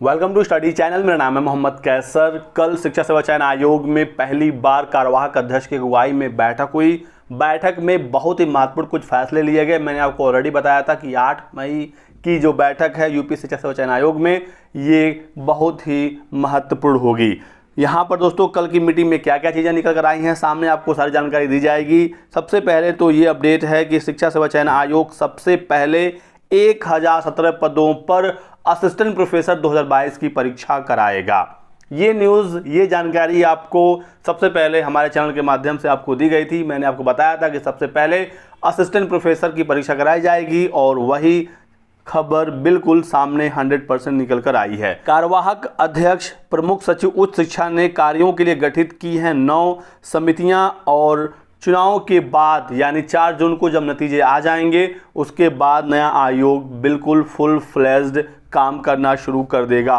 Welcome to study channel. मेरा नाम है मोहम्मद कैसर। कल शिक्षा सेवा चयन आयोग में पहली बार कार्यवाहक अध्यक्ष की अगुवाई में बैठक हुई। बैठक में बहुत ही महत्वपूर्ण कुछ फैसले लिए गए। मैंने आपको ऑलरेडी बताया था कि 8 मई की जो बैठक है यूपी शिक्षा सेवा चयन आयोग में, ये बहुत ही महत्वपूर्ण होगी। यहाँ पर दोस्तों कल की मीटिंग में क्या क्या चीज़ें निकल कर आई हैं, सामने आपको सारी जानकारी दी जाएगी। सबसे पहले तो ये अपडेट है कि शिक्षा सेवा चयन आयोग सबसे पहले 1017 पदों पर असिस्टेंट प्रोफेसर 2022 की परीक्षा कराएगा। ये न्यूज़, ये जानकारी आपको सबसे पहले हमारे चैनल के माध्यम से आपको दी गई थी। मैंने आपको बताया था कि सबसे पहले असिस्टेंट प्रोफेसर की परीक्षा कराई जाएगी और वही खबर बिल्कुल सामने 100% निकल कर आई है। कार्यवाहक अध्यक्ष प्रमुख सचिव उच्च शिक्षा ने कार्यों के लिए गठित की हैं 9 समितियां और चुनाव के बाद यानी 4 जून को जब नतीजे आ जाएंगे उसके बाद नया आयोग बिल्कुल फुल फ्लेज्ड काम करना शुरू कर देगा।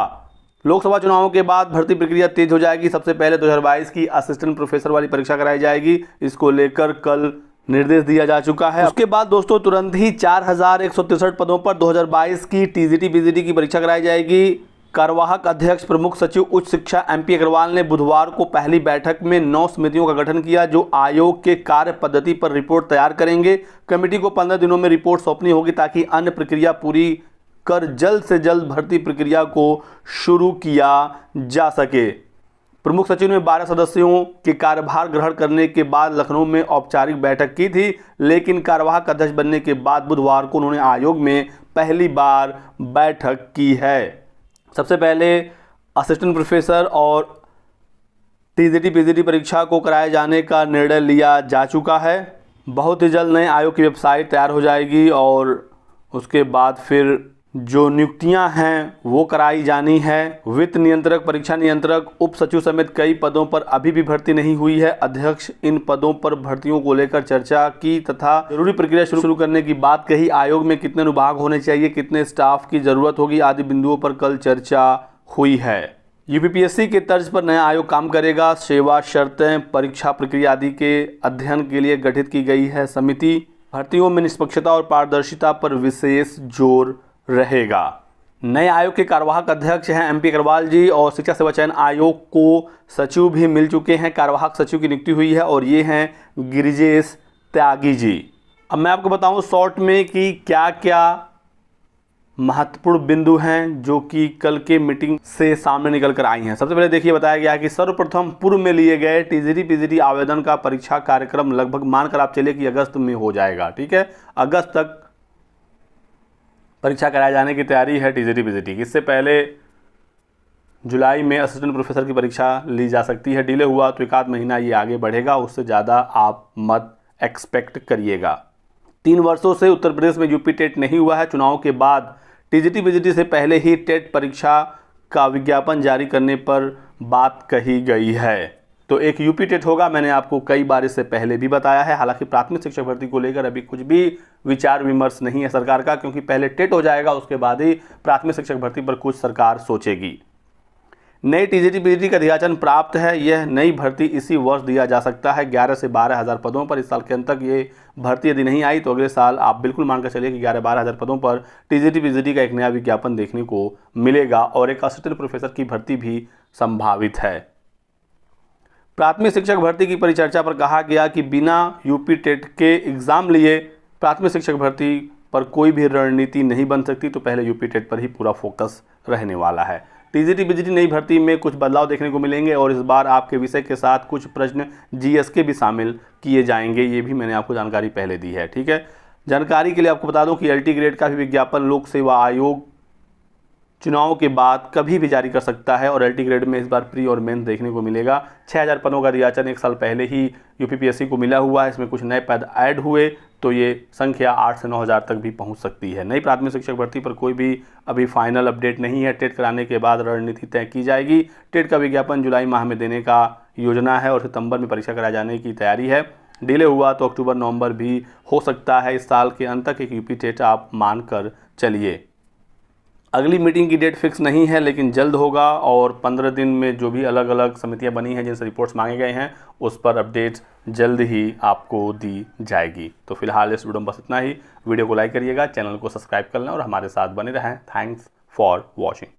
लोकसभा चुनावों के बाद भर्ती प्रक्रिया तेज हो जाएगी। सबसे पहले 2022 की असिस्टेंट प्रोफेसर वाली परीक्षा कराई जाएगी। इसको लेकर कल निर्देश दिया जा चुका है। उसके बाद दोस्तों तुरंत ही 4163 पदों पर 2022 की टीजीटी पीजीटी की परीक्षा कराई जाएगी। कार्यवाहक अध्यक्ष प्रमुख सचिव उच्च शिक्षा MP अग्रवाल ने बुधवार को पहली बैठक में 9 समितियों का गठन किया जो आयोग के कार्य पद्धति पर रिपोर्ट तैयार करेंगे। कमेटी को 15 दिनों में रिपोर्ट सौंपनी होगी ताकि अन्य प्रक्रिया पूरी कर जल्द से जल्द भर्ती प्रक्रिया को शुरू किया जा सके। प्रमुख सचिव ने 12 सदस्यों के कार्यभार ग्रहण करने के बाद लखनऊ में औपचारिक बैठक की थी, लेकिन कार्यवाहक अध्यक्ष बनने के बाद बुधवार को उन्होंने आयोग में पहली बार बैठक की है। सबसे पहले असिस्टेंट प्रोफेसर और टीजीटी पीजीटी परीक्षा को कराए जाने का निर्णय लिया जा चुका है। बहुत ही जल्द नए आयोग की वेबसाइट तैयार हो जाएगी और उसके बाद फिर जो नियुक्तियां हैं वो कराई जानी है। वित्त नियंत्रक, परीक्षा नियंत्रक, उप सचिव समेत कई पदों पर अभी भी भर्ती नहीं हुई है। अध्यक्ष इन पदों पर भर्तियों को लेकर चर्चा की तथा जरूरी प्रक्रिया शुरू करने की बात कही। आयोग में कितने अनुभाग होने चाहिए, कितने स्टाफ की जरूरत होगी आदि बिंदुओं पर कल चर्चा हुई है। यूपीपीएससी के तर्ज पर नया आयोग काम करेगा। सेवा शर्तें, परीक्षा प्रक्रिया आदि के अध्ययन के लिए गठित की गई है समिति। भर्तियों में निष्पक्षता और पारदर्शिता पर विशेष जोर रहेगा। नए आयोग के कार्यवाहक अध्यक्ष हैं MP अग्रवाल जी और शिक्षा सेवा चयन आयोग को सचिव भी मिल चुके हैं। कार्यवाहक सचिव की नियुक्ति हुई है और ये हैं गिरिजेश त्यागी जी। अब मैं आपको बताऊं शॉर्ट में कि क्या क्या महत्वपूर्ण बिंदु हैं जो कि कल के मीटिंग से सामने निकल कर आई हैं। सबसे पहले देखिए बताया गया है कि सर्वप्रथम पूर्व में लिए गए टीजीटी पीजीटी आवेदन का परीक्षा कार्यक्रम लगभग मानकर आप चलिए कि अगस्त में हो जाएगा। ठीक है, अगस्त तक परीक्षा कराए जाने की तैयारी है टीजीटी पीजीटी की। इससे पहले जुलाई में असिस्टेंट प्रोफेसर की परीक्षा ली जा सकती है। डिले हुआ तो 1 महीना ये आगे बढ़ेगा, उससे ज़्यादा आप मत एक्सपेक्ट करिएगा। 3 वर्षों से उत्तर प्रदेश में यूपी टेट नहीं हुआ है। चुनाव के बाद टीजीटी पीजीटी से पहले ही टेट परीक्षा का विज्ञापन जारी करने पर बात कही गई है। तो एक यूपी टेट होगा, मैंने आपको कई बार इससे पहले भी बताया है। हालांकि प्राथमिक शिक्षक भर्ती को लेकर अभी कुछ भी विचार विमर्श नहीं है सरकार का, क्योंकि पहले टेट हो जाएगा उसके बाद ही प्राथमिक शिक्षक भर्ती पर कुछ सरकार सोचेगी। नई टीजीटी पीजीटी का अधियाचन प्राप्त है। यह नई भर्ती इसी वर्ष दिया जा सकता है 11 से 12 हज़ार पदों पर। इस साल के अंत तक ये भर्ती यदि नहीं आई तो अगले साल आप बिल्कुल मानकर चलिए कि 11-12 हज़ार पदों पर टीजीटी पीजीटी का एक नया विज्ञापन देखने को मिलेगा और एक असिस्टेंट प्रोफेसर की भर्ती भी संभावित है। प्राथमिक शिक्षक भर्ती की परिचर्चा पर कहा गया कि बिना यूपी टेट के एग्जाम लिए प्राथमिक शिक्षक भर्ती पर कोई भी रणनीति नहीं बन सकती, तो पहले यूपी टेट पर ही पूरा फोकस रहने वाला है। टीजीटी पीजीटी नई भर्ती में कुछ बदलाव देखने को मिलेंगे और इस बार आपके विषय के साथ कुछ प्रश्न GS के भी शामिल किए जाएंगे। ये भी मैंने आपको जानकारी पहले दी है। ठीक है, जानकारी के लिए आपको बता दूं कि LT ग्रेड का भी विज्ञापन लोक सेवा आयोग चुनाव के बाद कभी भी जारी कर सकता है और LT ग्रेड में इस बार प्री और मेंस देखने को मिलेगा। 6000 पदों का अधियाचन 1 साल पहले ही यूपीपीएससी को मिला हुआ है। इसमें कुछ नए पद ऐड हुए तो ये संख्या 8 से 9 हज़ार तक भी पहुंच सकती है। नई प्राथमिक शिक्षक भर्ती पर कोई भी अभी फाइनल अपडेट नहीं है। टेट कराने के बाद रणनीति तय की जाएगी। टेट का विज्ञापन जुलाई माह में देने का योजना है और सितंबर में परीक्षा कराए जाने की तैयारी है। डिले हुआ तो अक्टूबर नवंबर भी हो सकता है। इस साल के अंत तक एक यूपी टेट आप मान कर चलिए। अगली मीटिंग की डेट फिक्स नहीं है लेकिन जल्द होगा और 15 दिन में जो भी अलग अलग समितियां बनी हैं जिनसे रिपोर्ट्स मांगे गए हैं उस पर अपडेट जल्द ही आपको दी जाएगी। तो फिलहाल इस वीडियो में बस इतना ही। वीडियो को लाइक करिएगा, चैनल को सब्सक्राइब कर लें और हमारे साथ बने रहें। Thanks for watching.